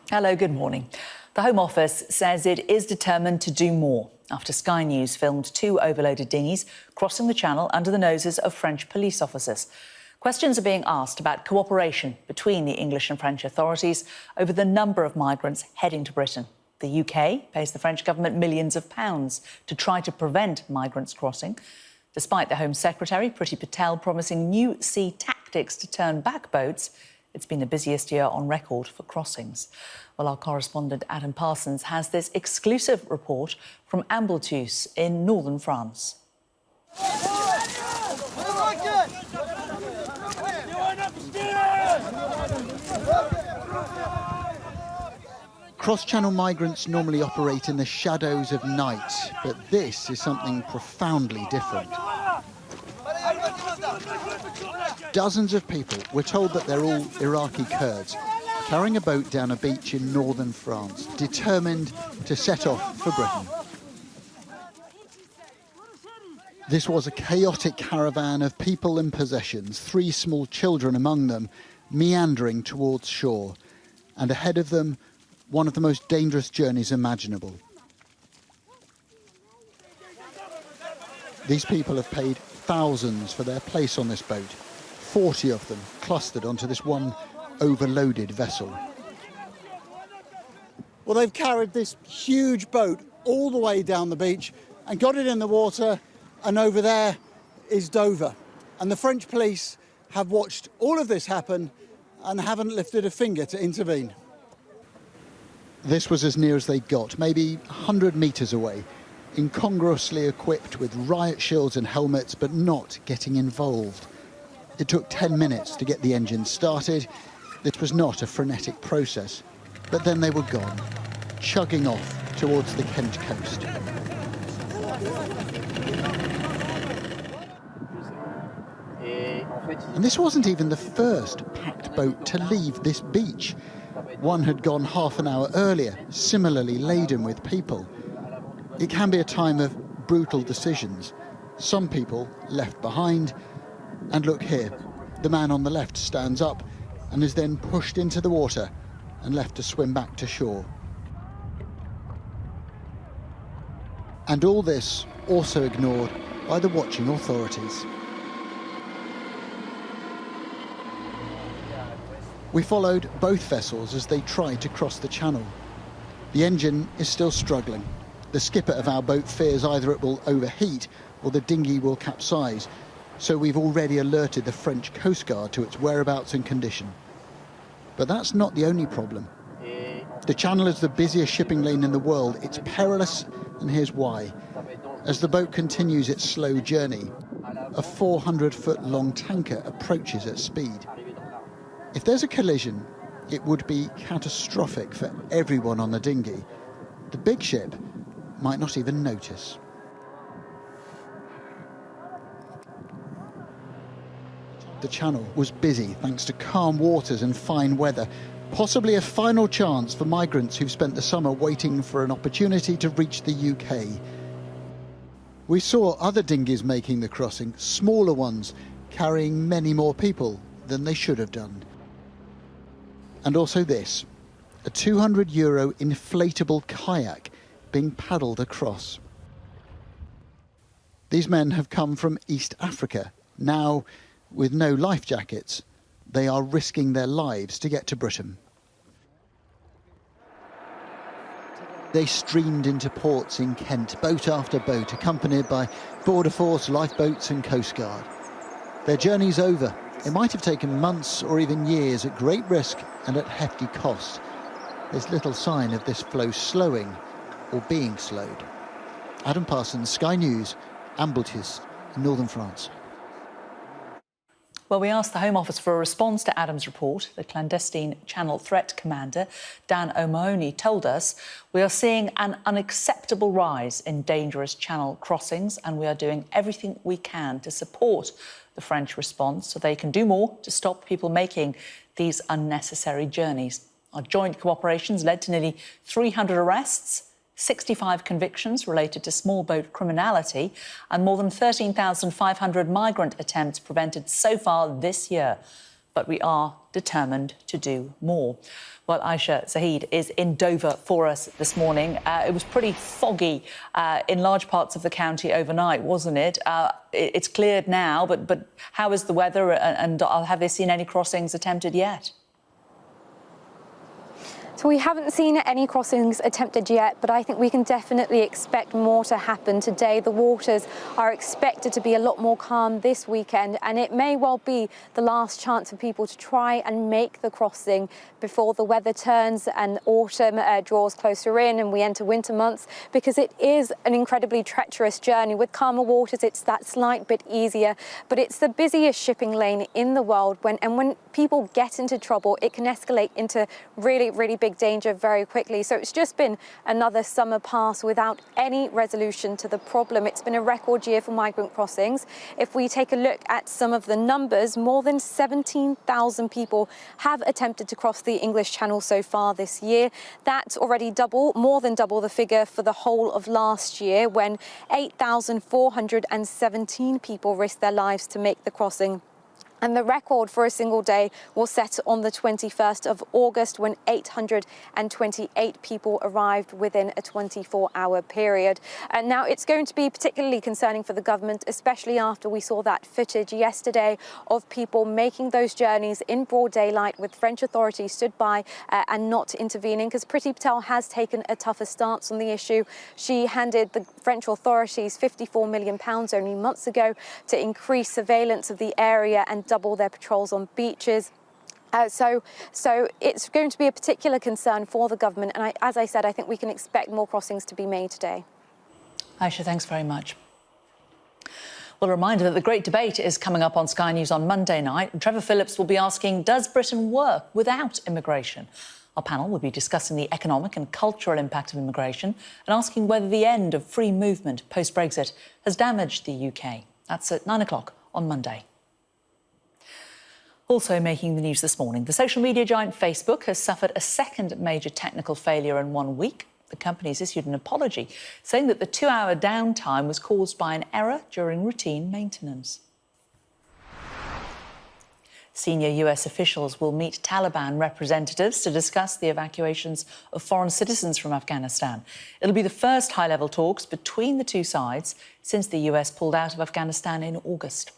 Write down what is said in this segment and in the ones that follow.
Hello, good morning. The Home Office says it is determined to do more after Sky News filmed two overloaded dinghies crossing the Channel under the noses of French police officers. Questions are being asked about cooperation between the English and French authorities over the number of migrants heading to Britain. The UK pays the French government millions of pounds to try to prevent migrants crossing, despite the Home Secretary, Priti Patel, promising new sea tactics to turn back boats. It's been the busiest year on record for crossings. Well, our correspondent Adam Parsons has this exclusive report from Boatloads in northern France. Cross-channel migrants normally operate in the shadows of night, but this is something profoundly different. Dozens of people, we're told that they're all Iraqi Kurds, carrying a boat down a beach in northern France, determined to set off for Britain. This was a chaotic caravan of people and possessions, 3 small children among them, meandering towards shore, and ahead of them, one of the most dangerous journeys imaginable. These people have paid thousands for their place on this boat, 40 of them clustered onto this one overloaded vessel. Well, they've carried this huge boat all the way down the beach and got it in the water, and over there is Dover. And the French police have watched all of this happen and haven't lifted a finger to intervene. This was as near as they got, maybe 100 metres away, incongruously equipped with riot shields and helmets, but not getting involved. It took 10 minutes to get the engine started. It was not a frenetic process, but then they were gone, chugging off towards the Kent coast. And this wasn't even the first packed boat to leave this beach. One had gone half an hour earlier, similarly laden with people. It can be a time of brutal decisions. Some people left behind. And look here, the man on the left stands up and is then pushed into the water and left to swim back to shore. And all this also ignored by the watching authorities. We followed both vessels as they tried to cross the channel. The engine is still struggling. The skipper of our boat fears either it will overheat or the dinghy will capsize. So we've already alerted the French Coast Guard to its whereabouts and condition. But that's not the only problem. The Channel is the busiest shipping lane in the world. It's perilous, and here's why. As the boat continues its slow journey, a 400-foot-long tanker approaches at speed. If there's a collision, it would be catastrophic for everyone on the dinghy. The big ship might not even notice. The Channel was busy thanks to calm waters and fine weather, possibly a final chance for migrants who've spent the summer waiting for an opportunity to reach the UK. We saw other dinghies making the crossing, smaller ones, carrying many more people than they should have done. And also this, a €200 inflatable kayak being paddled across. These men have come from East Africa. Now, with no life jackets, they are risking their lives to get to Britain. They streamed into ports in Kent, boat after boat, accompanied by Border Force, lifeboats and Coast Guard. Their journey's over. It might have taken months or even years at great risk and at hefty cost. There's little sign of this flow slowing or being slowed. Adam Parsons, Sky News, Boatloads, northern France. Well, we asked the Home Office for a response to Adam's report. The clandestine Channel Threat Commander, Dan O'Mahony, told us we are seeing an unacceptable rise in dangerous channel crossings, and we are doing everything we can to support the French response so they can do more to stop people making these unnecessary journeys. Our joint cooperations led to nearly 300 arrests, 65 convictions related to small boat criminality, and more than 13,500 migrant attempts prevented so far this year. but we are determined to do more. Well, Aisha Zahid is in Dover for us this morning. It was pretty foggy in large parts of the county overnight, wasn't it? It's cleared now, but how is the weather, and have they seen any crossings attempted yet? So we haven't seen any crossings attempted yet, but I think we can definitely expect more to happen today. The waters are expected to be a lot more calm this weekend, and it may well be the last chance for people to try and make the crossing before the weather turns and autumn draws closer in and we enter winter months, because it is an incredibly treacherous journey. With calmer waters, it's that slight bit easier, but it's the busiest shipping lane in the world. When people get into trouble, it can escalate into really, really big danger very quickly. So it's just been another summer pass without any resolution to the problem. It's been a record year for migrant crossings. If we take a look at some of the numbers, more than 17,000 people have attempted to cross the English Channel so far this year. That's already more than double the figure for the whole of last year, when 8,417 people risked their lives to make the crossing. And the record for a single day was set on the 21st of August, when 828 people arrived within a 24-hour period. And now it's going to be particularly concerning for the government, especially after we saw that footage yesterday of people making those journeys in broad daylight with French authorities stood by and not intervening, because Priti Patel has taken a tougher stance on the issue. She handed the French authorities £54 million only months ago to increase surveillance of the area and double their patrols on beaches. So it's going to be a particular concern for the government. And as I said, I think we can expect more crossings to be made today. Aisha, thanks very much. Well, a reminder that the great debate is coming up on Sky News on Monday night. And Trevor Phillips will be asking, does Britain work without immigration? Our panel will be discussing the economic and cultural impact of immigration and asking whether the end of free movement post-Brexit has damaged the UK. That's at 9 o'clock on Monday. Also making the news this morning, the social media giant Facebook has suffered a second major technical failure in 1 week. The company has issued an apology, saying that the 2-hour downtime was caused by an error during routine maintenance. Senior US officials will meet Taliban representatives to discuss the evacuations of foreign citizens from Afghanistan. It'll be the first high-level talks between the two sides since the US pulled out of Afghanistan in August.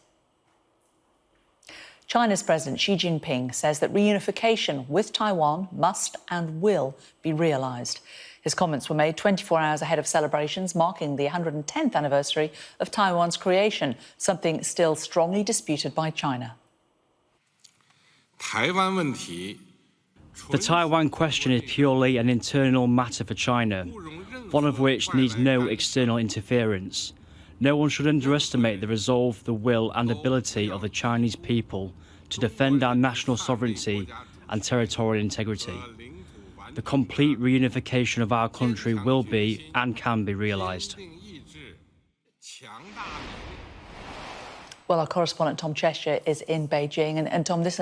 China's President Xi Jinping says that reunification with Taiwan must and will be realised. His comments were made 24 hours ahead of celebrations marking the 110th anniversary of Taiwan's creation, something still strongly disputed by China. The Taiwan question is purely an internal matter for China, one of which needs no external interference. No one should underestimate the resolve, the will and ability of the Chinese people to defend our national sovereignty and territorial integrity. The complete reunification of our country will be and can be realised. Well, our correspondent Tom Cheshire is in Beijing. And Tom, this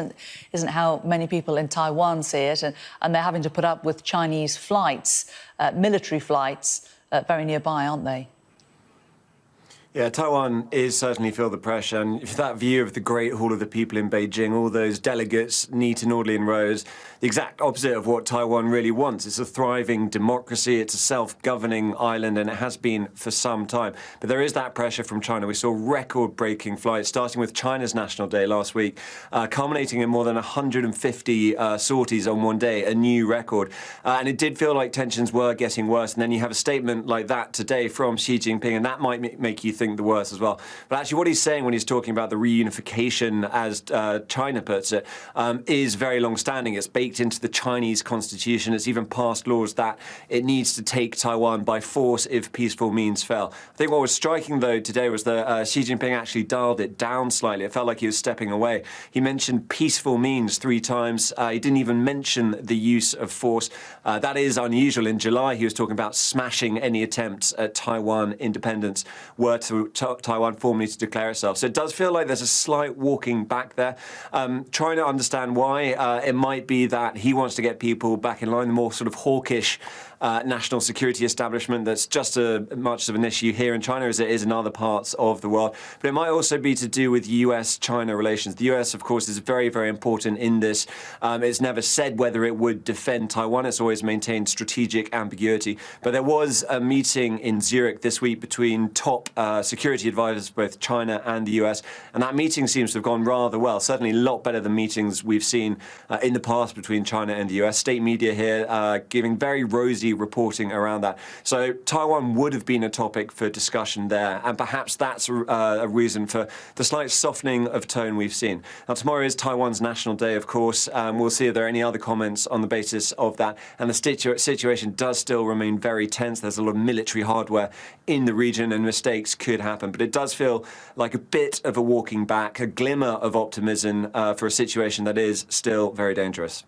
isn't how many people in Taiwan see it. And they're having to put up with Chinese flights, military flights, very nearby, aren't they? Yeah, Taiwan is certainly feel the pressure, and that view of the Great Hall of the People in Beijing, all those delegates neat and orderly in rows, the exact opposite of what Taiwan really wants. It's a thriving democracy, it's a self-governing island, and it has been for some time. But there is that pressure from China. We saw record-breaking flights, starting with China's National Day last week, culminating in more than 150 sorties on one day, a new record. And it did feel like tensions were getting worse, and then you have a statement like that today from Xi Jinping, and that might make you think the worst as well. But actually what he's saying when he's talking about the reunification, as China puts it, is very long-standing. It's baked into the Chinese constitution. It's even passed laws that it needs to take Taiwan by force if peaceful means fail. I think what was striking, though, today was that Xi Jinping actually dialed it down slightly. It felt like he was stepping away. He mentioned peaceful means 3 times. He didn't even mention the use of force. That is unusual. In July, he was talking about smashing any attempts at Taiwan independence were to for Taiwan formally to declare itself. So it does feel like there's a slight walking back there. Trying to understand why. It might be that he wants to get people back in line, the more sort of hawkish national security establishment that's just as much of an issue here in China as it is in other parts of the world. But it might also be to do with US-China relations. The US, of course, is very, very important in this. It's never said whether it would defend Taiwan. It's always maintained strategic ambiguity. But there was a meeting in Zurich this week between top security advisors, both China and the US, and that meeting seems to have gone rather well, certainly a lot better than meetings we've seen in the past between China and the US. State media here giving very rosy reporting around that. So Taiwan would have been a topic for discussion there, and perhaps that's a reason for the slight softening of tone we've seen. Now, tomorrow is Taiwan's National Day, of course. We'll see if there are any other comments on the basis of that. And the situation does still remain very tense. There's a lot of military hardware in the region, and mistakes could happen. But it does feel like a bit of a walking back, a glimmer of optimism for a situation that is still very dangerous.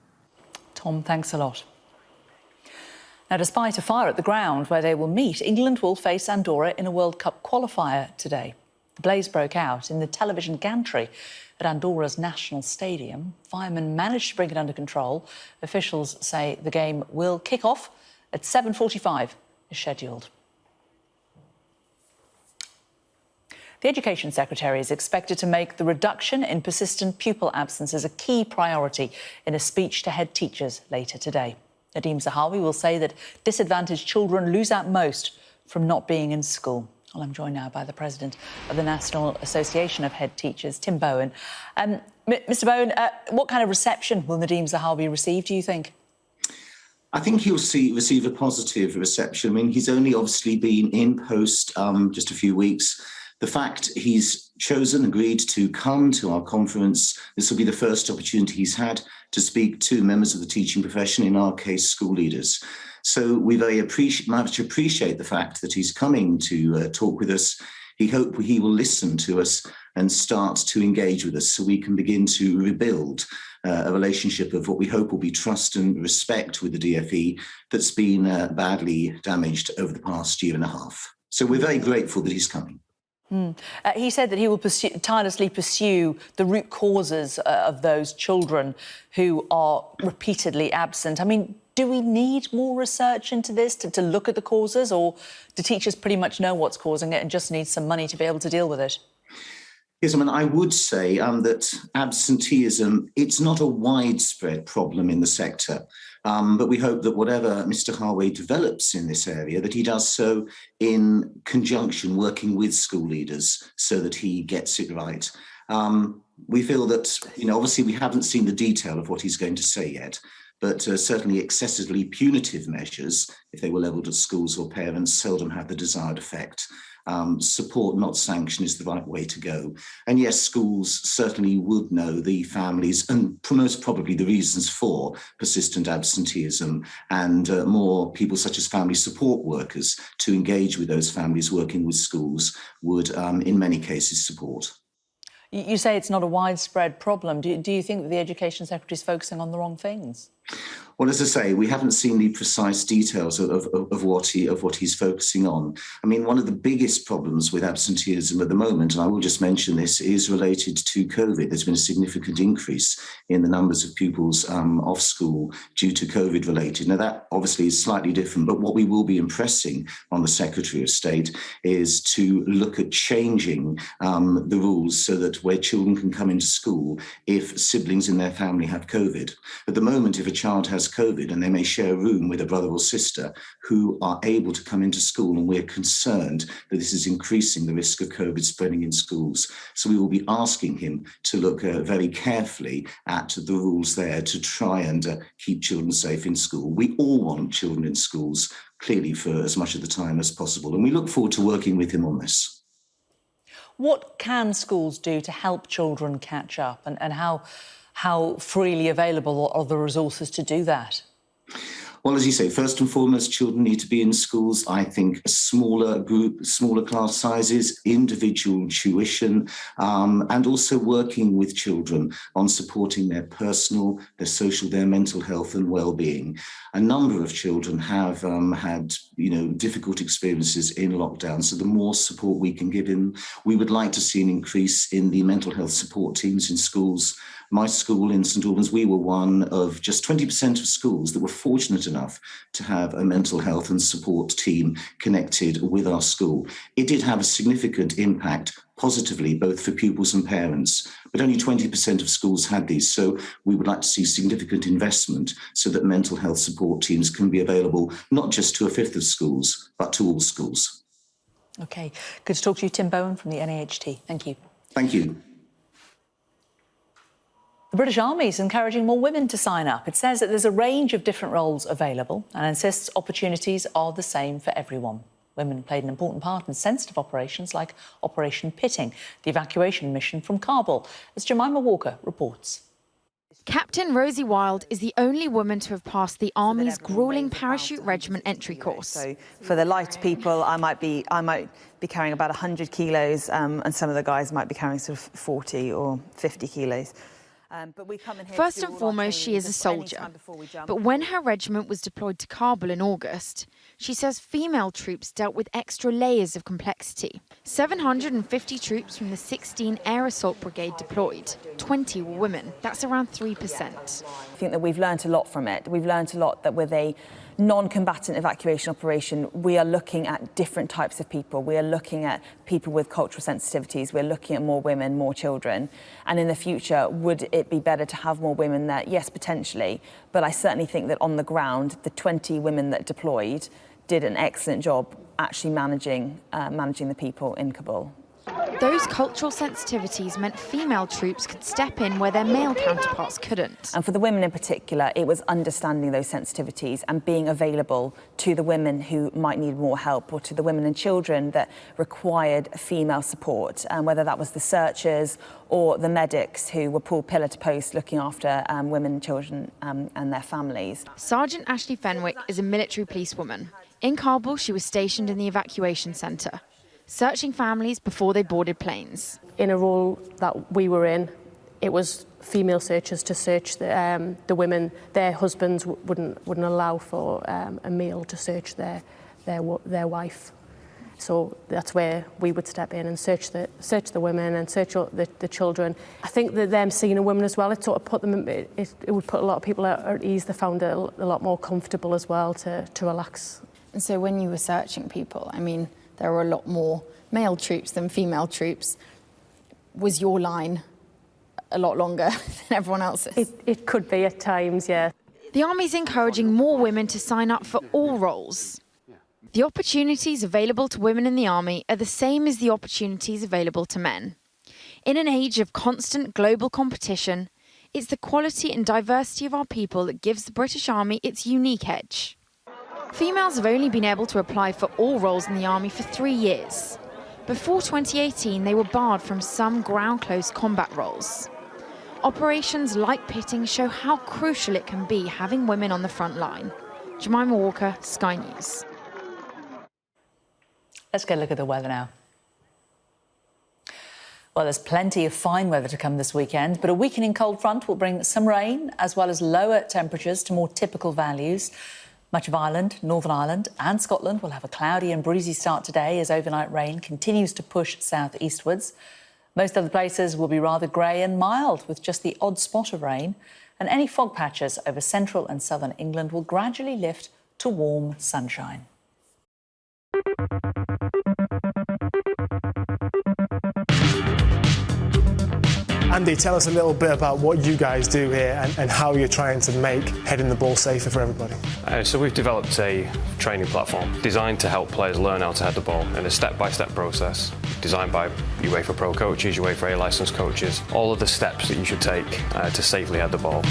Tom, thanks a lot. Now, despite a fire at the ground where they will meet, England will face Andorra in a World Cup qualifier today. The blaze broke out in the television gantry at Andorra's national stadium. Firemen managed to bring it under control. Officials say the game will kick off at 7:45 as scheduled. The Education Secretary is expected to make the reduction in persistent pupil absences a key priority in a speech to head teachers later today. Nadeem Zahawi will say that disadvantaged children lose out most from not being in school. Well, I'm joined now by the President of the National Association of Head Teachers, Tim Bowen. Mr Bowen, what kind of reception will Nadeem Zahawi receive, do you think? I think he'll receive a positive reception. I mean, he's only obviously been in post just a few weeks. The fact he's agreed to come to our conference, this will be the first opportunity he's had to speak to members of the teaching profession, in our case, school leaders. So we very much appreciate the fact that he's coming to talk with us. He will listen to us and start to engage with us so we can begin to rebuild a relationship of what we hope will be trust and respect with the DFE that's been badly damaged over the past year and a half. So we're very grateful that he's coming. He said that he will tirelessly pursue the root causes of those children who are repeatedly absent. I mean, do we need more research into this to look at the causes, or do teachers pretty much know what's causing it and just need some money to be able to deal with it? Yes, I mean, I would say that absenteeism, it's not a widespread problem in the sector. But we hope that whatever Mr. Harway develops in this area, that he does so in conjunction, working with school leaders so that he gets it right. We feel that, obviously we haven't seen the detail of what he's going to say yet, but certainly excessively punitive measures, if they were levelled at schools or parents, seldom have the desired effect. Support, not sanction, is the right way to go. And yes, schools certainly would know the families and most probably the reasons for persistent absenteeism, and more people such as family support workers to engage with those families working with schools would, in many cases, support. You say it's not a widespread problem. Do you think that the Education Secretary is focusing on the wrong things? Well, as I say, we haven't seen the precise details of what he's focusing on. I mean, one of the biggest problems with absenteeism at the moment, and I will just mention this, is related to COVID. There's been a significant increase in the numbers of pupils off school due to COVID related. Now, that obviously is slightly different, but what we will be impressing on the Secretary of State is to look at changing the rules so that where children can come into school if siblings in their family have COVID. At the moment, if a child has COVID and they may share a room with a brother or sister who are able to come into school, and we're concerned that this is increasing the risk of COVID spreading in schools. So we will be asking him to look very carefully at the rules there to try and keep children safe in school. We all want children in schools, clearly, for as much of the time as possible, and we look forward to working with him on this. What can schools do to help children catch up, and how freely available are the resources to do that? Well, as you say, first and foremost, children need to be in schools. I think a smaller group, smaller class sizes, individual tuition, and also working with children on supporting their personal, their social, their mental health and well-being. A number of children have had, difficult experiences in lockdown. So the more support we can give them, we would like to see an increase in the mental health support teams in schools. My school in St Albans, we were one of just 20% of schools that were fortunate enough to have a mental health and support team connected with our school. It did have a significant impact positively, both for pupils and parents, but only 20% of schools had these. So we would like to see significant investment so that mental health support teams can be available not just to a fifth of schools, but to all schools. OK, good to talk to you, Tim Bowen from the NAHT. Thank you. Thank you. The British Army is encouraging more women to sign up. It says that there's a range of different roles available and insists opportunities are the same for everyone. Women played an important part in sensitive operations like Operation Pitting, the evacuation mission from Kabul, as Jemima Walker reports. Captain Rosie Wilde is the only woman to have passed the Army's gruelling parachute regiment entry course. So for the light people, I might be carrying about 100 kilos, and some of the guys might be carrying sort of 40 or 50 kilos. But we come in here First and foremost, she is a soldier. But when her regiment was deployed to Kabul in August, she says female troops dealt with extra layers of complexity. 750 troops from the 16 Air Assault Brigade deployed. 20 were women. That's around 3%. I think that we've learned a lot from it. We've learned a lot that with a non-combatant evacuation operation, we are looking at different types of people. We are looking at people with cultural sensitivities. We're looking at more women, more children. And in the future, would it be better to have more women there? Yes, potentially. But I certainly think that on the ground, the 20 women that deployed did an excellent job actually managing the people in Kabul. Those cultural sensitivities meant female troops could step in where their male counterparts couldn't. And for the women in particular, it was understanding those sensitivities and being available to the women who might need more help, or to the women and children that required female support, whether that was the searchers or the medics who were pulled pillar to post looking after women and children and their families. Sergeant Ashley Fenwick is a military policewoman. In Kabul, she was stationed in the evacuation centre, searching families before they boarded planes. In a role that we were in, it was female searchers to search the women. Their husbands wouldn't allow for a male to search their wife. So that's where we would step in and search the women and search the children. I think that them seeing a woman as well, it sort of put them, it would put a lot of people at ease. They found it a lot more comfortable as well to relax. And so when you were searching people, I mean, there were a lot more male troops than female troops. Was your line a lot longer than everyone else's? It could be at times, yeah. The Army's encouraging more women to sign up for all roles. The opportunities available to women in the Army are the same as the opportunities available to men. In an age of constant global competition, it's the quality and diversity of our people that gives the British Army its unique edge. Females have only been able to apply for all roles in the Army for 3 years. Before 2018, they were barred from some ground-close combat roles. Operations like Pitting show how crucial it can be having women on the front line. Jemima Walker, Sky News. Let's get a look at the weather now. Well, there's plenty of fine weather to come this weekend, but a weakening cold front will bring some rain as well as lower temperatures to more typical values. Much of Ireland, Northern Ireland and Scotland will have a cloudy and breezy start today as overnight rain continues to push south-eastwards. Most other places will be rather grey and mild, with just the odd spot of rain, and any fog patches over central and southern England will gradually lift to warm sunshine. Andy, tell us a little bit about what you guys do here and how you're trying to make heading the ball safer for everybody. So we've developed a training platform designed to help players learn how to head the ball in a step-by-step process, designed by UEFA Pro coaches, UEFA A licensed coaches, all of the steps that you should take to safely head the ball.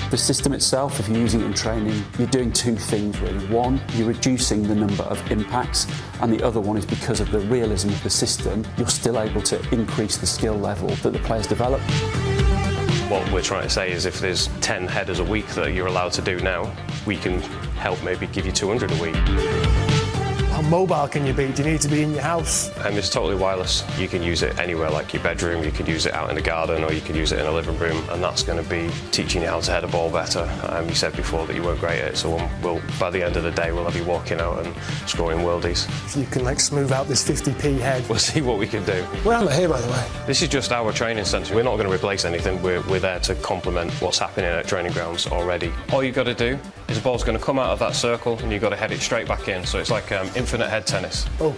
The system itself, if you're using it in training, you're doing two things really. One, you're reducing the number of impacts, and the other one is because of the realism of the system, you're still able to increase the skill level that the players develop. What we're trying to say is if there's 10 headers a week that you're allowed to do now, we can help maybe give you 200 a week. How mobile can you be? Do you need to be in your house? It's totally wireless. You can use it anywhere, like your bedroom, you can use it out in the garden, or you can use it in a living room, and that's going to be teaching you how to head a ball better. You said before that you weren't great at it, so by the end of the day we'll have you walking out and scoring worldies. If you can smooth out this 50p head. We'll see what we can do. Where am I here, by the way? This is just our training centre. We're not going to replace anything. We're there to complement what's happening at training grounds already. All you've got to do is the ball's going to come out of that circle and you've got to head it straight back in. So it's like infinite head tennis. Oh.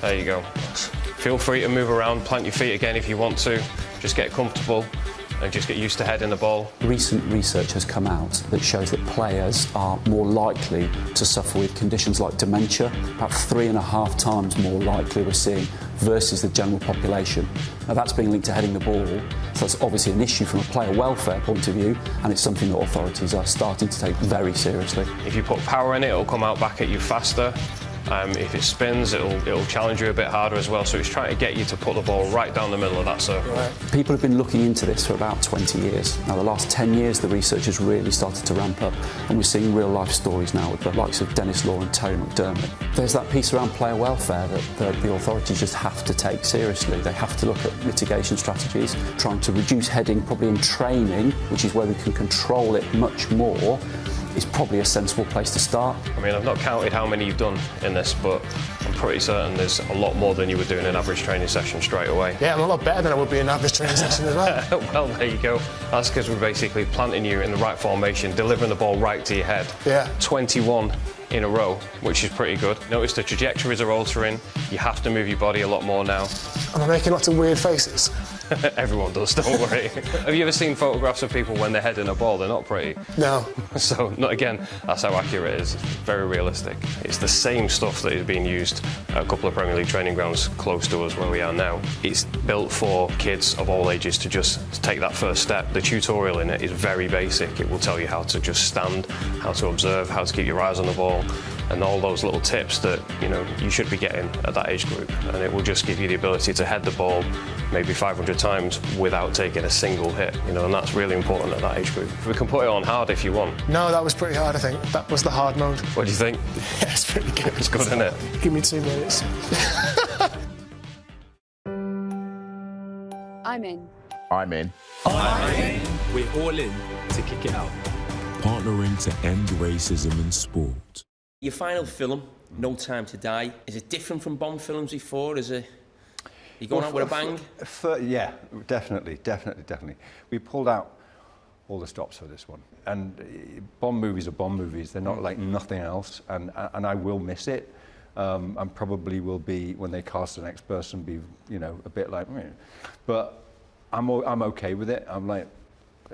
There you go. Feel free to move around, plant your feet again if you want to. Just get comfortable and just get used to heading the ball. Recent research has come out that shows that players are more likely to suffer with conditions like dementia, about 3.5 times more likely we're seeing versus the general population. Now that's being linked to heading the ball, so that's obviously an issue from a player welfare point of view, and it's something that authorities are starting to take very seriously. If you put power in it, it'll come out back at you faster. If it spins, it'll challenge you a bit harder as well, so it's trying to get you to put the ball right down the middle of that circle. Right. People have been looking into this for about 20 years. Now, the last 10 years, the research has really started to ramp up, and we're seeing real-life stories now with the likes of Dennis Law and Terry McDermott. There's that piece around player welfare that the authorities just have to take seriously. They have to look at mitigation strategies, trying to reduce heading, probably in training, which is where we can control it much more, is probably a sensible place to start. I mean, I've not counted how many you've done in this, but I'm pretty certain there's a lot more than you would do in an average training session straight away. Yeah, I'm a lot better than I would be in an average training session as well. Well, there you go. That's because we're basically planting you in the right formation, delivering the ball right to your head. Yeah. 21 in a row, which is pretty good. Notice the trajectories are altering. You have to move your body a lot more now. Am I making lots of weird faces? Everyone does, don't worry. Have you ever seen photographs of people when they're heading a ball? They're not pretty. No. So, again, that's how accurate it is. It's very realistic. It's the same stuff that is being used at a couple of Premier League training grounds close to us where we are now. It's built for kids of all ages to just take that first step. The tutorial in it is very basic. It will tell you how to just stand, how to observe, how to keep your eyes on the ball, and all those little tips that you should be getting at that age group. And it will just give you the ability to head the ball maybe 500 times without taking a single hit, and that's really important at that age group. We can put it on hard if you want. No, that was pretty hard, I think. That was the hard mode. What do you think? Yeah, it's pretty good. It's good, isn't it? Give me 2 minutes. I'm in. I'm in. I'm in. We're all in to kick it out. Partnering to end racism in sport. Your final film, No Time to Die, is it different from Bond films before? Is it... You going out with a bang? Yeah, definitely. We pulled out all the stops for this one. And Bond movies are Bond movies. They're not like nothing else. And I will miss it. And probably will be, when they cast the next person, be, a bit like, but I'm okay with it. I'm like,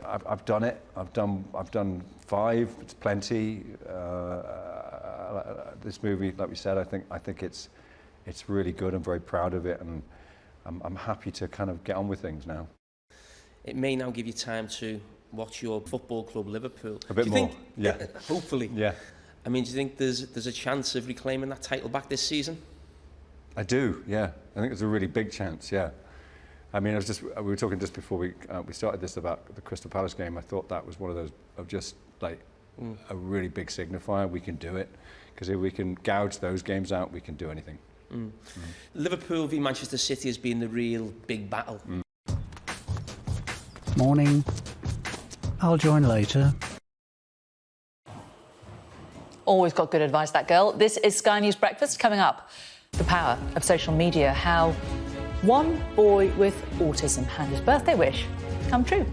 I've done it. I've done 5. It's plenty. This movie, like we said, I think it's really good. I'm very proud of it, and I'm happy to kind of get on with things now. It may now give you time to watch your football club, Liverpool. A bit more, yeah. Hopefully. Yeah. I mean, do you think there's a chance of reclaiming that title back this season? I do, yeah. I think there's a really big chance, yeah. I mean, we were talking just before we started this about the Crystal Palace game. I thought that was one of those of just like a really big signifier. We can do it, because if we can gouge those games out, we can do anything. Liverpool v Manchester City has been the real big battle. Morning. I'll join later. Always got good advice, that girl. This is Sky News Breakfast. Coming up, the power of social media, how one boy with autism had his birthday wish come true.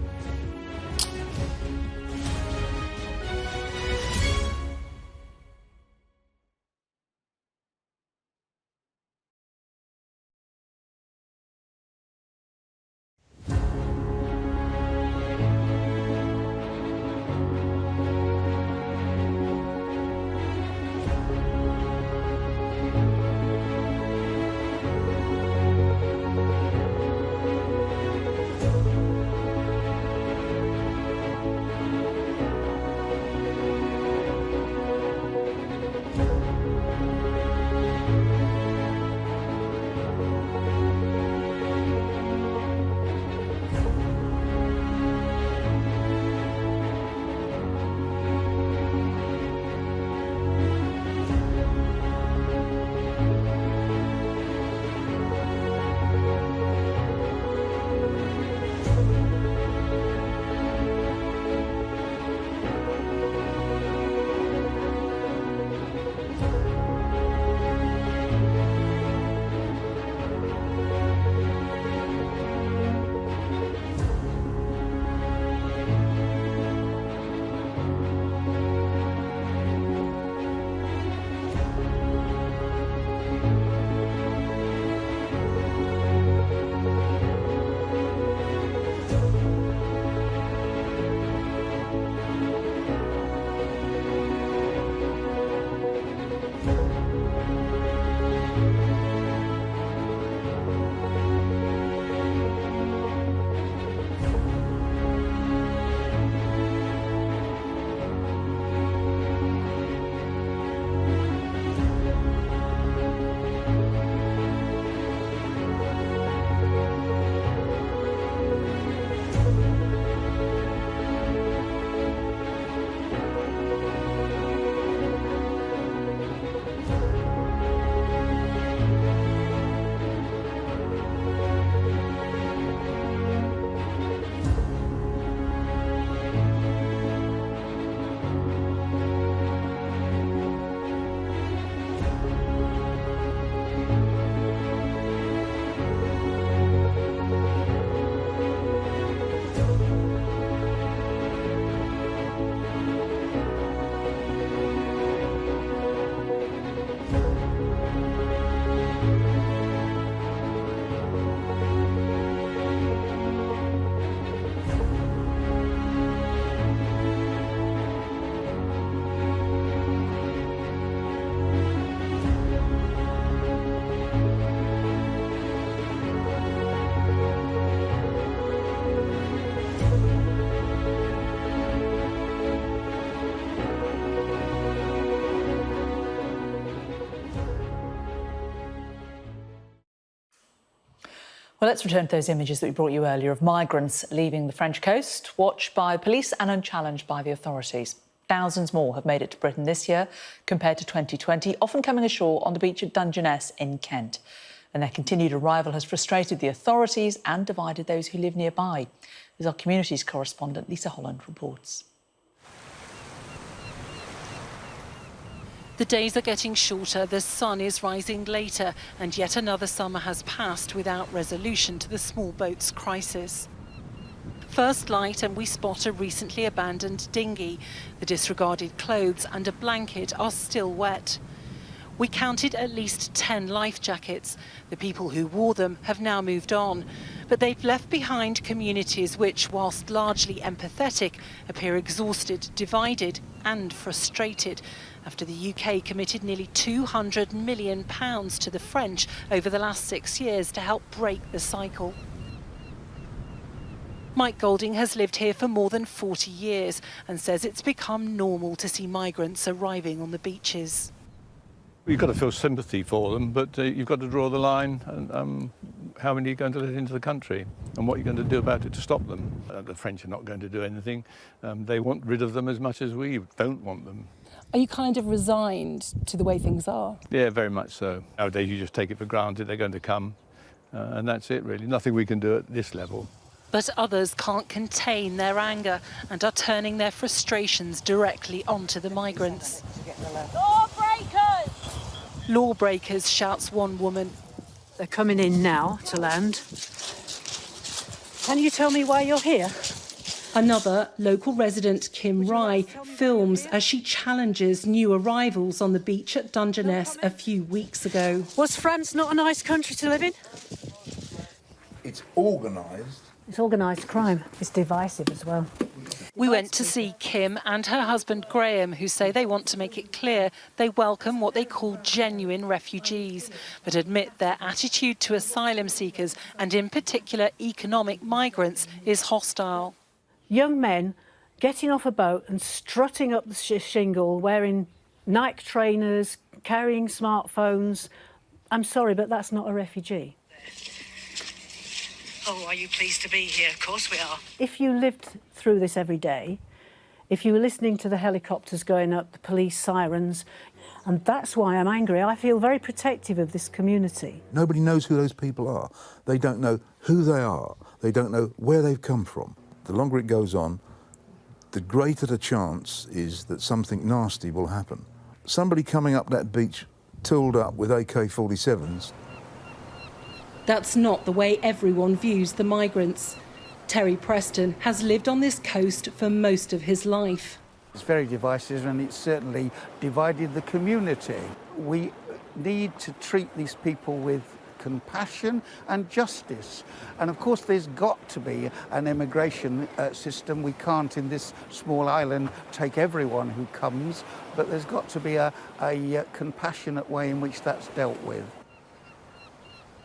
Well, let's return to those images that we brought you earlier of migrants leaving the French coast, watched by police and unchallenged by the authorities. Thousands more have made it to Britain this year compared to 2020, often coming ashore on the beach at Dungeness in Kent. And their continued arrival has frustrated the authorities and divided those who live nearby. As our communities correspondent Lisa Holland reports. The days are getting shorter, the sun is rising later, and yet another summer has passed without resolution to the small boats crisis. First light and we spot a recently abandoned dinghy. The disregarded clothes and a blanket are still wet. We counted at least 10 life jackets. The people who wore them have now moved on, but they've left behind communities which, whilst largely empathetic, appear exhausted, divided and frustrated after the UK committed nearly £200 million to the French over the last 6 years to help break the cycle. Mike Golding has lived here for more than 40 years and says it's become normal to see migrants arriving on the beaches. You've got to feel sympathy for them, but you've got to draw the line and how many are going to let into the country and what you're going to do about it to stop them. The French are not going to do anything. They want rid of them as much as we don't want them. Are you kind of resigned to the way things are? Yeah, very much so. Nowadays you just take it for granted they're going to come and that's it really. Nothing we can do at this level. But others can't contain their anger and are turning their frustrations directly onto the migrants. Lawbreakers! Lawbreakers, shouts one woman. They're coming in now to land. Can you tell me why you're here? Another, local resident Kim Rai, films as she challenges new arrivals on the beach at Dungeness a few weeks ago. Was France not a nice country to live in? It's organised. It's organised crime. It's divisive as well. We went to see Kim and her husband Graham, who say they want to make it clear they welcome what they call genuine refugees, but admit their attitude to asylum seekers, and in particular economic migrants, is hostile. Young men getting off a boat and strutting up the shingle, wearing Nike trainers, carrying smartphones. I'm sorry, but that's not a refugee. Oh, are you pleased to be here? Of course we are. If you lived through this every day, if you were listening to the helicopters going up, the police sirens, and that's why I'm angry. I feel very protective of this community. Nobody knows who those people are. They don't know who they are. They don't know where they've come from. The longer it goes on, the greater the chance is that something nasty will happen. Somebody coming up that beach tooled up with AK-47s. That's not the way everyone views the migrants. Terry Preston has lived on this coast for most of his life. It's very divisive and it's certainly divided the community. We need to treat these people with compassion and justice. And of course there's got to be an immigration system. We can't in this small island take everyone who comes, but there's got to be a compassionate way in which that's dealt with.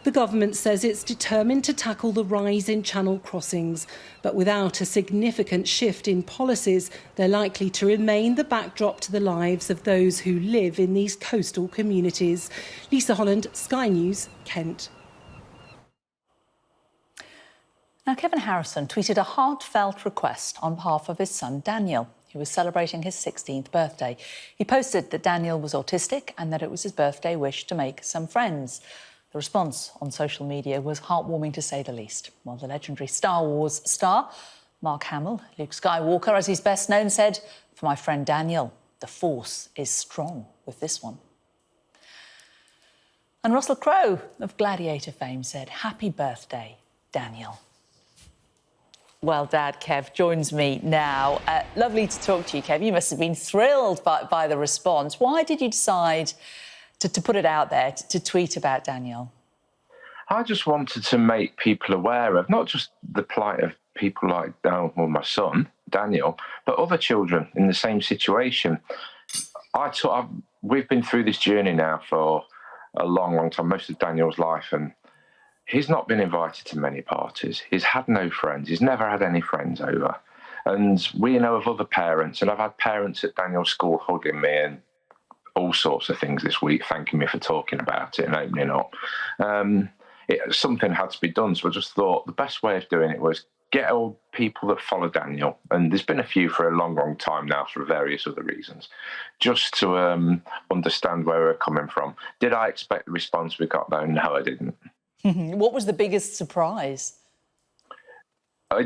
The government says it's determined to tackle the rise in channel crossings, but without a significant shift in policies, they're likely to remain the backdrop to the lives of those who live in these coastal communities. Lisa Holland, Sky News, Kent. Now, Kevin Harrison tweeted a heartfelt request on behalf of his son Daniel, who was celebrating his 16th birthday. He posted that Daniel was autistic and that it was his birthday wish to make some friends. The response on social media was heartwarming to say the least. While the legendary Star Wars star, Mark Hamill, Luke Skywalker, as he's best known, said, "For my friend Daniel, the Force is strong with this one." And Russell Crowe of Gladiator fame said, "Happy birthday, Daniel." Well, Dad, Kev joins me now. Lovely to talk to you, Kev. You must have been thrilled by the response. Why did you decide to put it out there, to tweet about Daniel? I just wanted to make people aware of not just the plight of people like my son, Daniel, but other children in the same situation. We've been through this journey now for a long, long time, most of Daniel's life, and he's not been invited to many parties. He's had no friends. He's never had any friends over. And we know of other parents, and I've had parents at Daniel's school hugging me and all sorts of things this week, thanking me for talking about it and opening up. something had to be done. So I just thought the best way of doing it was get old people that follow Daniel, and there's been a few for a long, long time now for various other reasons, just to understand where we're coming from. Did I expect the response we got, though? No, I didn't. What was the biggest surprise?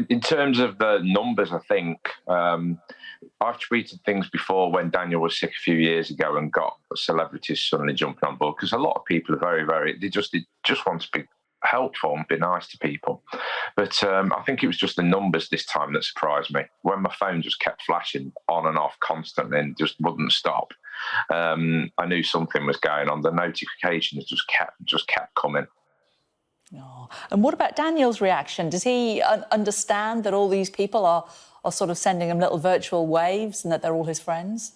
In terms of the numbers, I think I've tweeted things before when Daniel was sick a few years ago and got celebrities suddenly jumping on board, because a lot of people are they just want to be helpful and be nice to people. But I think it was just the numbers this time that surprised me. When my phone just kept flashing on and off constantly and just wouldn't stop, I knew something was going on. The notifications just kept coming. Oh. And what about Daniel's reaction? Does he understand that all these people are sort of sending him little virtual waves and that they're all his friends?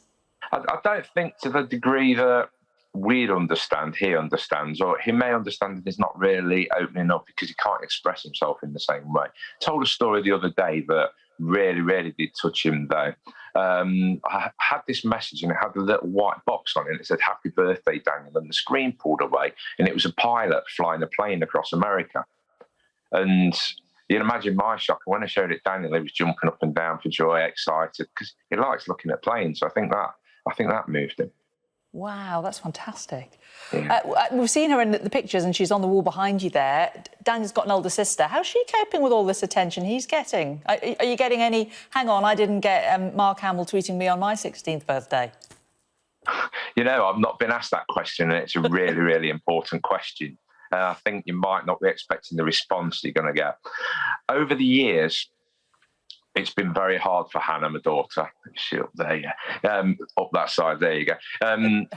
I don't think to the degree that we'd understand, he understands, or he may understand that he's not really opening up because he can't express himself in the same way. Told a story the other day that really, really did touch him, though. I had this message and it had a little white box on it and it said, "Happy birthday, Daniel," and the screen pulled away and it was a pilot flying a plane across America. And you can imagine my shock. And when I showed it Daniel, he was jumping up and down for joy, excited, because he likes looking at planes. So I think that moved him. Wow, that's fantastic. Yeah. We've seen her in the pictures and she's on the wall behind you there. Daniel's got an older sister. How's she coping with all this attention he's getting? Are you getting any, hang on, I didn't get Mark Hamill tweeting me on my 16th birthday? You know, I've not been asked that question, and it's a really, really important question. I think you might not be expecting the response you're going to get. Over the years, it's been very hard for Hannah, my daughter. She's up there, yeah. Up that side, there you go.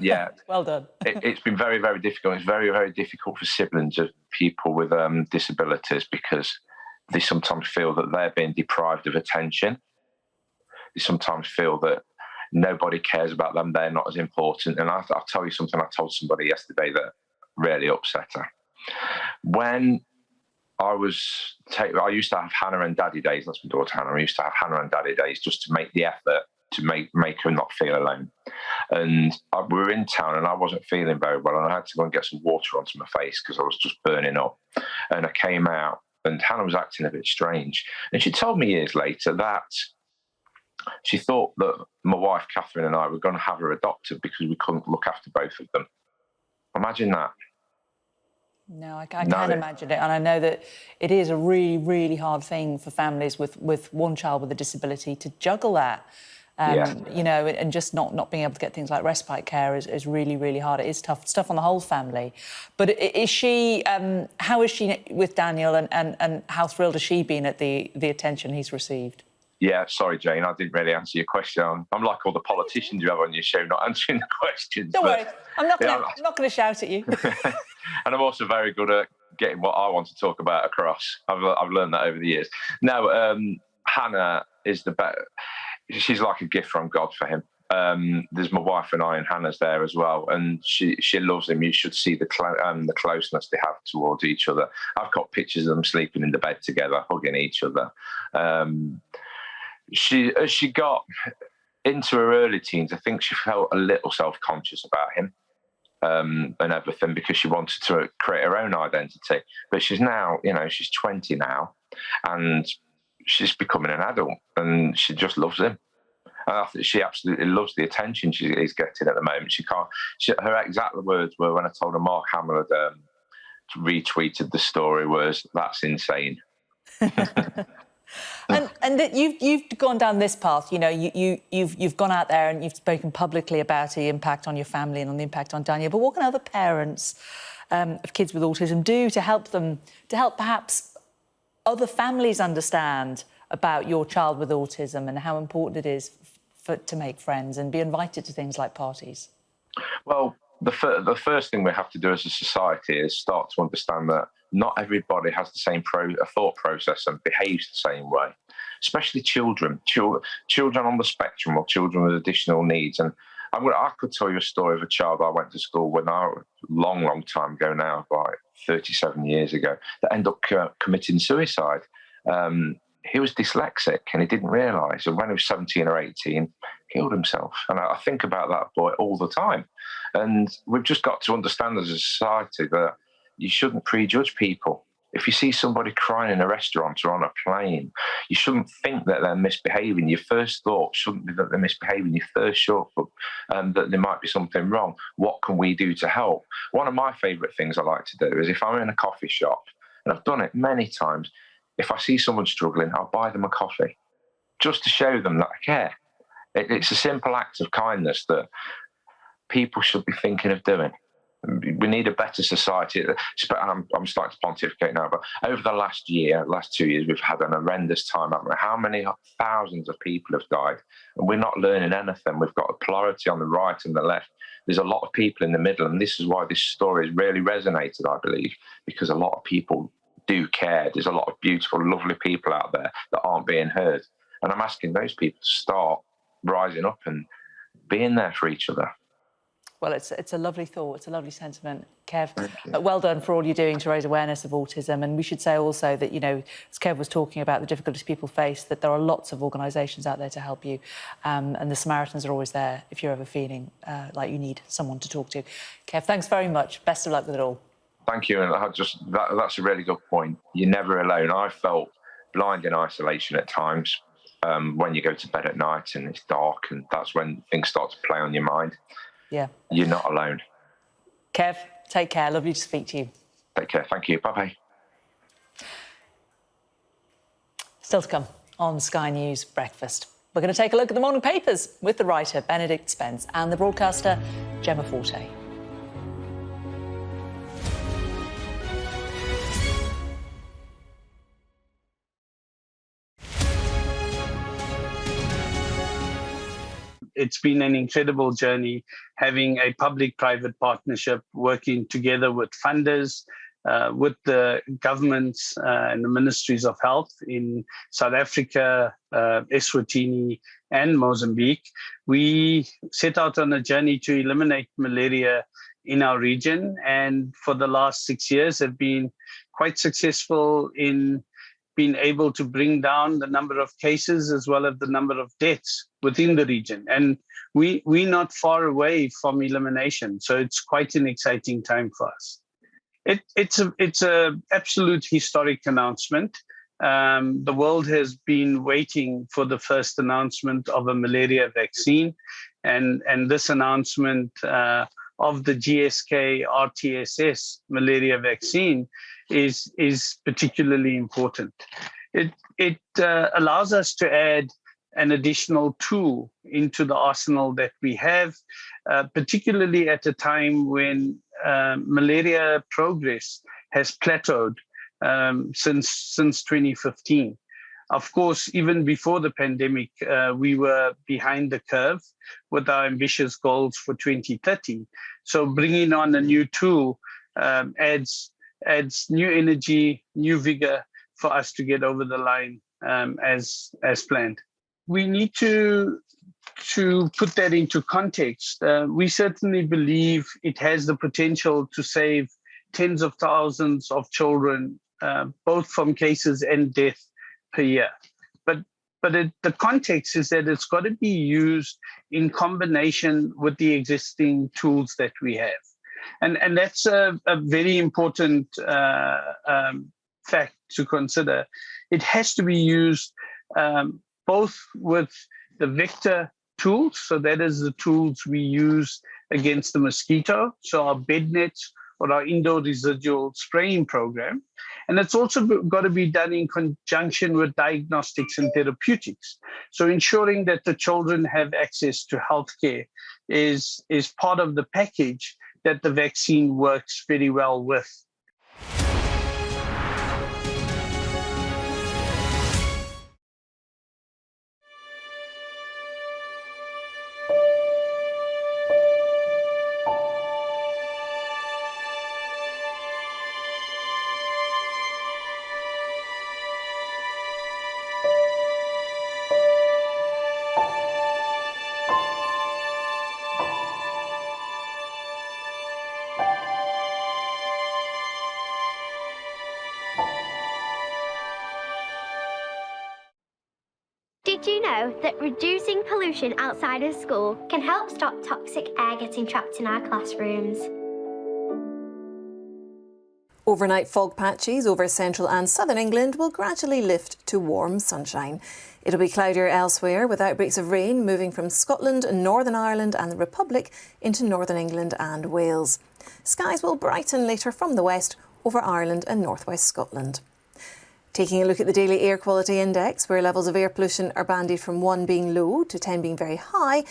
Yeah. Well done. It's been very, very difficult. It's very, very difficult for siblings of people with disabilities, because they sometimes feel that they're being deprived of attention. They sometimes feel that nobody cares about them. They're not as important. And I'll tell you something I told somebody yesterday that really upset her. When I used to have Hannah and Daddy days. That's my daughter Hannah. I used to have Hannah and Daddy days just to make the effort to make her not feel alone. And we were in town and I wasn't feeling very well, and I had to go and get some water onto my face because I was just burning up. And I came out and Hannah was acting a bit strange. And she told me years later that she thought that my wife Catherine and I were going to have her adopted because we couldn't look after both of them. Imagine that. No, I can imagine it. And I know that it is a really, really hard thing for families with one child with a disability to juggle that. You know, and just not being able to get things like respite care is really, really hard. It is tough stuff on the whole family. But is she, how is she with Daniel, and how thrilled has she been at the attention he's received? Yeah, sorry, Jane, I didn't really answer your question. I'm like all the politicians you have on your show, not answering the questions. Don't worry, I'm not going to shout at you. And I'm also very good at getting what I want to talk about across. I've learned that over the years. No, Hannah is the best. She's like a gift from God for him. There's my wife and I, and Hannah's there as well, and she loves him. You should see the closeness they have towards each other. I've got pictures of them sleeping in the bed together, hugging each other. As she got into her early teens, I think she felt a little self-conscious about him and everything, because she wanted to create her own identity. But she's now, you know, she's 20 now, and she's becoming an adult, and she just loves him. And I think she absolutely loves the attention he's getting at the moment. Her exact words were, when I told her Mark Hamill had retweeted the story, was, "That's insane." And that you've gone down this path. You know, you've gone out there and you've spoken publicly about the impact on your family and on the impact on Daniel. But what can other parents of kids with autism do to help perhaps other families understand about your child with autism and how important it is to make friends and be invited to things like parties? Well, the first thing we have to do as a society is start to understand that not everybody has the same thought process and behaves the same way, especially children on the spectrum, or children with additional needs. And I could tell you a story of a child I went to school with long time ago now, like 37 years ago, that ended up committing suicide. He was dyslexic and he didn't realise. And when he was 17 or 18, killed himself. And I think about that boy all the time. And we've just got to understand as a society that you shouldn't prejudge people. If you see somebody crying in a restaurant or on a plane, you shouldn't think that they're misbehaving. Your first thought shouldn't be that they're misbehaving. Your first thought that there might be something wrong. What can we do to help? One of my favourite things I like to do is if I'm in a coffee shop, and I've done it many times, if I see someone struggling, I'll buy them a coffee just to show them that I care. It's a simple act of kindness that people should be thinking of doing. We need a better society. I'm starting to pontificate now, but over the last 2 years, we've had an horrendous time. How many thousands of people have died? And we're not learning anything. We've got a polarity on the right and the left. There's a lot of people in the middle, and this is why this story has really resonated, I believe, because a lot of people do care. There's a lot of beautiful, lovely people out there that aren't being heard. And I'm asking those people to start rising up and being there for each other. Well, it's a lovely thought. It's a lovely sentiment. Kev, well done for all you're doing to raise awareness of autism. And we should say also that, you know, as Kev was talking about the difficulties people face, that there are lots of organisations out there to help you. And the Samaritans are always there if you're ever feeling like you need someone to talk to. Kev, thanks very much. Best of luck with it all. Thank you. And that's a really good point. You're never alone. I felt blind in isolation at times when you go to bed at night and it's dark, and that's when things start to play on your mind. Yeah. You're not alone. Kev, take care. Lovely to speak to you. Take care. Thank you. Bye-bye. Still to come on Sky News Breakfast. We're going to take a look at the morning papers with the writer Benedict Spence and the broadcaster Gemma Forte. It's been an incredible journey having a public-private partnership, working together with funders, with the governments and the ministries of health in South Africa, Eswatini and Mozambique. We set out on a journey to eliminate malaria in our region, and for the last 6 years have been quite successful in being able to bring down the number of cases as well as the number of deaths within the region. And we're not far away from elimination, so it's quite an exciting time for us. It's a absolute historic announcement. The world has been waiting for the first announcement of a malaria vaccine, and this announcement of the GSK RTSS malaria vaccine is particularly important. It allows us to add an additional tool into the arsenal that we have, particularly at a time when malaria progress has plateaued since 2015. Of course, even before the pandemic, we were behind the curve with our ambitious goals for 2030. So bringing on a new tool adds new energy, new vigor for us to get over the line as planned. We need to put that into context. We certainly believe it has the potential to save tens of thousands of children, both from cases and death per year. But the context is that it's got to be used in combination with the existing tools that we have. And that's a very important fact to consider. It has to be used both with the vector tools, so that is the tools we use against the mosquito, so our bed nets or our indoor residual spraying program. And it's also got to be done in conjunction with diagnostics and therapeutics. So ensuring that the children have access to healthcare is part of the package that the vaccine works very well with. Did you know that reducing pollution outside of school can help stop toxic air getting trapped in our classrooms? Overnight fog patches over central and southern England will gradually lift to warm sunshine. It'll be cloudier elsewhere, with outbreaks of rain moving from Scotland, Northern Ireland and the Republic into northern England and Wales. Skies will brighten later from the west over Ireland and northwest Scotland. Taking a look at the daily air quality index, where levels of air pollution are bandied from 1 being low to 10 being very high,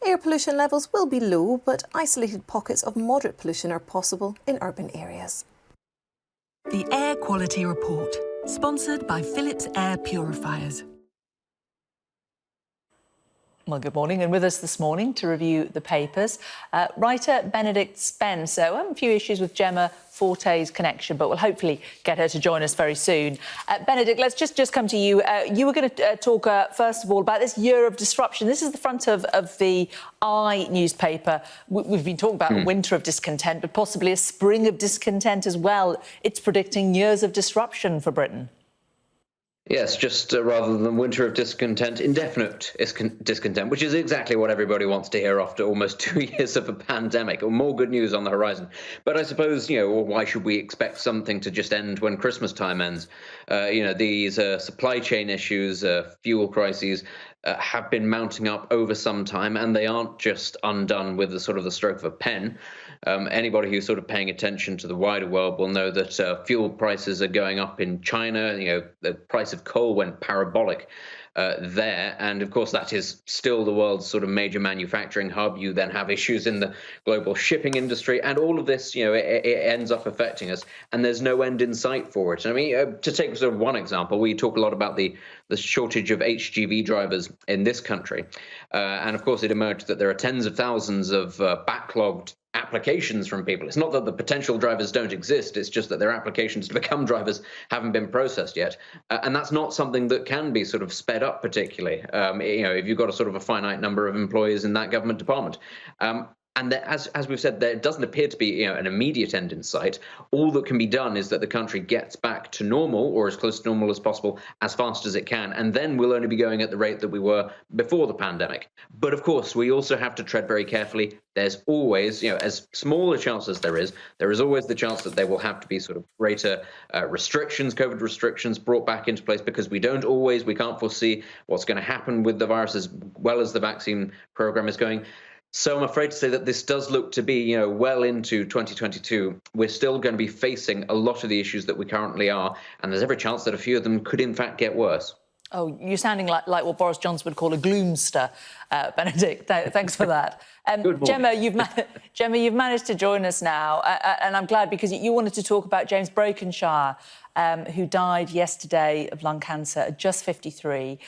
air pollution levels will be low, but isolated pockets of moderate pollution are possible in urban areas. The Air Quality Report, sponsored by Philips Air Purifiers. Well, good morning, and with us this morning to review the papers, writer Benedict Spence. So I have a few issues with Gemma Forte's connection, but we'll hopefully get her to join us very soon. Benedict, let's just come to you. You were going to talk, first of all, about this year of disruption. This is the front of the I newspaper. We've been talking about a winter of discontent, but possibly a spring of discontent as well. It's predicting years of disruption for Britain. Yes, just rather than winter of discontent, indefinite discontent, which is exactly what everybody wants to hear after almost 2 years of a pandemic, or more good news on the horizon. But I suppose, why should we expect something to just end when Christmas time ends? These supply chain issues, fuel crises, have been mounting up over some time, and they aren't just undone with the stroke of a pen. Anybody who's paying attention to the wider world will know that fuel prices are going up in China. The price of coal went parabolic there, and of course that is still the world's major manufacturing hub. You then have issues in the global shipping industry, and all of this, it ends up affecting us, and there's no end in sight for it. I mean, to take one example, we talk a lot about the shortage of HGV drivers in this country, and of course it emerged that there are tens of thousands of backlogged applications from people. It's not that the potential drivers don't exist, it's just that their applications to become drivers haven't been processed yet. And that's not something that can be sped up particularly, if you've got a finite number of employees in that government department. And as we've said, there doesn't appear to be an immediate end in sight. All that can be done is that the country gets back to normal, or as close to normal as possible, as fast as it can. And then we'll only be going at the rate that we were before the pandemic. But of course, we also have to tread very carefully. There's always, as small a chance as there is always the chance that there will have to be greater restrictions, COVID restrictions brought back into place, because we can't foresee what's going to happen with the virus as well as the vaccine program is going. So I'm afraid to say that this does look to be, well into 2022. We're still going to be facing a lot of the issues that we currently are, and there's every chance that a few of them could in fact get worse. Oh, you're sounding like what Boris Johnson would call a gloomster, Benedict. Thanks for that. Gemma, you've managed to join us now, and I'm glad, because you wanted to talk about James Brokenshire, who died yesterday of lung cancer at just 53.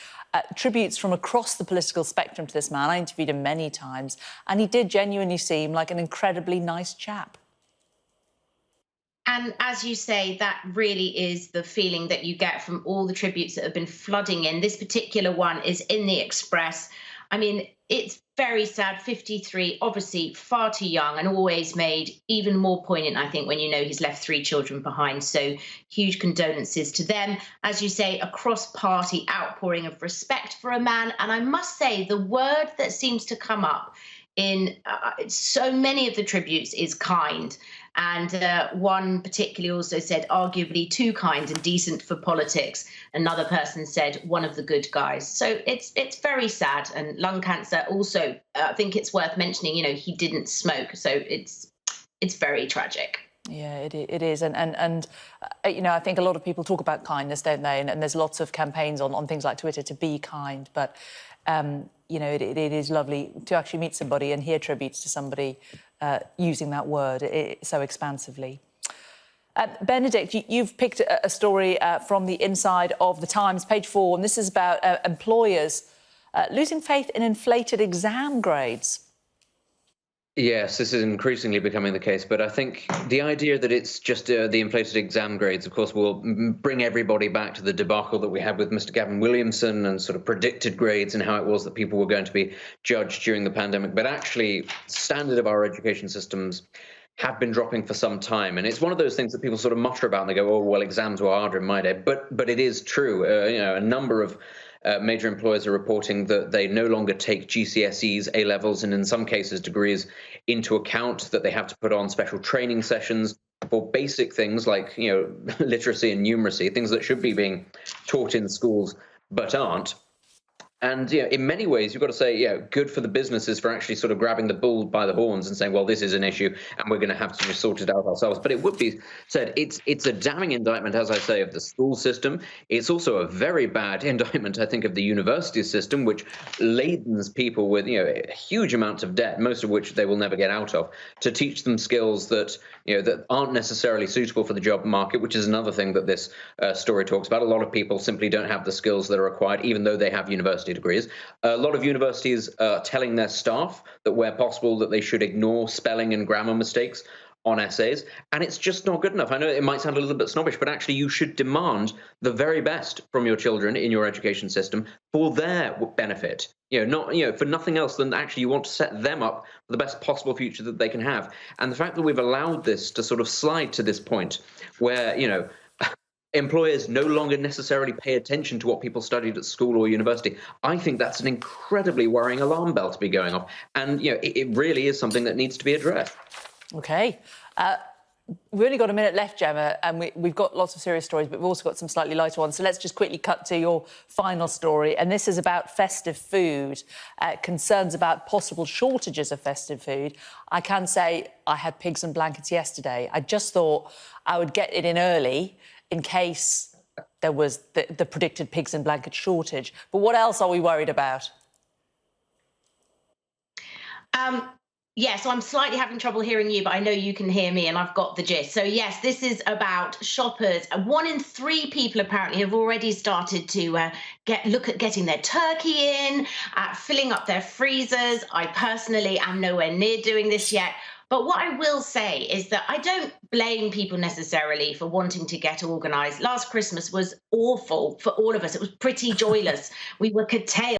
Tributes from across the political spectrum to this man. I interviewed him many times, and he did genuinely seem like an incredibly nice chap. And as you say, that really is the feeling that you get from all the tributes that have been flooding in. This particular one is in the Express. I mean, it's very sad. 53, obviously far too young, and always made even more poignant, I think, when he's left 3 children behind. So huge condolences to them. As you say, a cross-party outpouring of respect for a man. And I must say, the word that seems to come up in so many of the tributes is kind. And one particularly also said, arguably too kind and decent for politics. Another person said, one of the good guys. So it's very sad. And lung cancer also, I think it's worth mentioning, he didn't smoke. So it's very tragic. Yeah, it is. And I think a lot of people talk about kindness, don't they? And there's lots of campaigns on things like Twitter to be kind. But, it is lovely to actually meet somebody and hear tributes to somebody using that word so expansively. Benedict, you've picked a story from the inside of The Times, page 4, and this is about employers losing faith in inflated exam grades. Yes, this is increasingly becoming the case, but I think the idea that it's just the inflated exam grades, of course, will bring everybody back to the debacle that we had with Mr. Gavin Williamson and predicted grades and how it was that people were going to be judged during the pandemic. But actually, standard of our education systems have been dropping for some time. And it's one of those things that people mutter about and they go, oh, well, exams were harder in my day. But it is true. A number of major employers are reporting that they no longer take GCSEs, A-levels, and in some cases degrees into account, that they have to put on special training sessions. for basic things like, literacy and numeracy, things that should be being taught in schools but aren't. And in many ways, you've got to say, good for the businesses for actually sort of grabbing the bull by the horns and saying, well, this is an issue and we're going to have to sort it out ourselves. But it would be said it's a damning indictment, as I say, of the school system. It's also a very bad indictment, I think, of the university system, which ladens people with huge amounts of debt, most of which they will never get out of, to teach them skills that that aren't necessarily suitable for the job market, which is another thing that this story talks about. A lot of people simply don't have the skills that are required, even though they have university degrees. A lot of universities are telling their staff that where possible that they should ignore spelling and grammar mistakes on essays, and it's just not good enough. I know it might sound a little bit snobbish, but actually you should demand the very best from your children in your education system for their benefit. Not for nothing else than actually you want to set them up for the best possible future that they can have. And the fact that we've allowed this to sort of slide to this point where employers no longer necessarily pay attention to what people studied at school or university, I think that's an incredibly worrying alarm bell to be going off. And, it really is something that needs to be addressed. OK. We've only got a minute left, Gemma, and we've got lots of serious stories, but we've also got some slightly lighter ones. So let's just quickly cut to your final story. And this is about festive food, concerns about possible shortages of festive food. I can say I had pigs and blankets yesterday. I just thought I would get it in early in case there was the predicted pigs and blanket shortage. But what else are we worried about? Yeah, so I'm slightly having trouble hearing you, but I know you can hear me and I've got the gist. So yes, this is about shoppers. 1 in 3 people apparently have already started to look at getting their turkey in, filling up their freezers. I personally am nowhere near doing this yet. But what I will say is that I don't blame people necessarily for wanting to get organised. Last Christmas was awful for all of us. It was pretty joyless. We were curtailed.